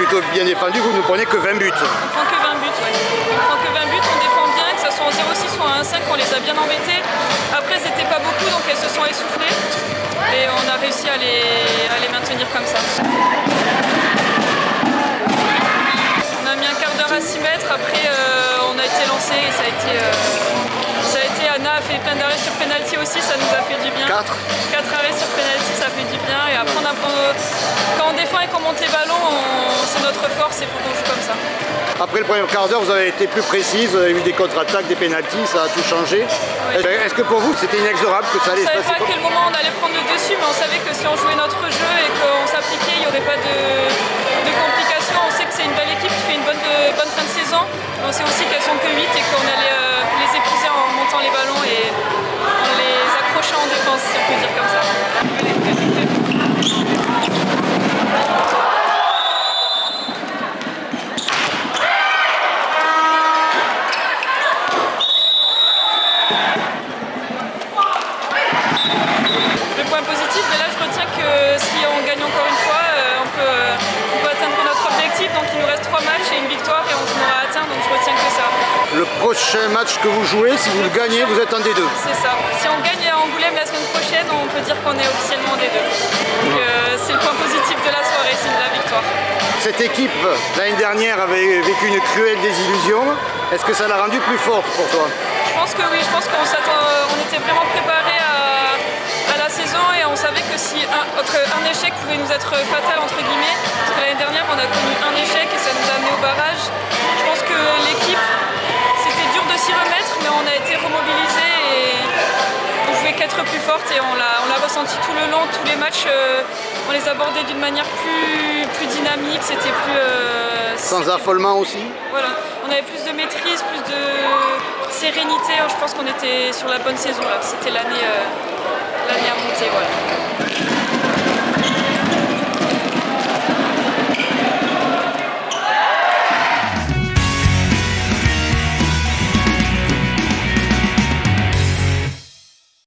plutôt bien défendu, vous ne prenez que 20 buts. On prend que 20 buts, ouais. On prend que 20 buts, on défend bien, que ce soit en 0-6 ou en 1-5, on les a bien embêtés. Après, c'était pas beaucoup, donc elles se sont essoufflées. Et on a réussi à les maintenir comme ça. On a mis un quart d'heure à s'y mettre, après on a été lancé et ça a été Anna a fait plein d'arrêts sur penalty aussi, ça nous a fait du bien. 4 arrêts sur penalty, ça fait du bien. Et après, quand on défend et qu'on monte les ballons, c'est notre force et il faut qu'on joue comme ça. Après le premier quart d'heure, vous avez été plus précise, vous avez eu des contre-attaques, des pénaltys, ça a tout changé. Oui. Est-ce que pour vous c'était inexorable que ça allait se passer? On ne savait pas à quel moment on allait prendre le dessus, mais on savait que si on jouait notre jeu et qu'on s'appliquait, il n'y aurait pas de complications. On sait que c'est une belle équipe qui fait une bonne fin de saison. On sait aussi qu'elles sont que 8 et qu'on allait les épuiser en montant les ballons et en les accrochant en défense, si on peut dire comme ça. Le point positif, mais là je retiens que si on gagne encore une fois, on peut atteindre notre objectif. Donc il nous reste 3 matchs et une victoire et on aura atteint, donc je retiens que ça. Le prochain match que vous jouez, si vous le gagnez, vous êtes en D2. C'est ça. Si on gagne à Angoulême la semaine prochaine, on peut dire qu'on est officiellement en D2. Donc c'est le point positif de la soirée, c'est de la victoire. Cette équipe, l'année dernière, avait vécu une cruelle désillusion. Est-ce que ça l'a rendue plus forte pour toi? Je pense que oui, je pense qu'on était vraiment préparés à la saison et on savait que si un échec pouvait nous être fatal entre guillemets, parce que l'année dernière on a connu un échec et ça nous a amené au barrage. Je pense que l'équipe, c'était dur de s'y remettre, mais on a été remobilisés et on pouvait qu'être plus forte et on l'a ressenti tout le long, tous les matchs, on les abordait d'une manière plus dynamique, c'était plus... Sans affolement aussi? Voilà, on avait plus de maîtrise, plus de sérénité, je pense qu'on était sur la bonne saison là, c'était l'année à monter, voilà.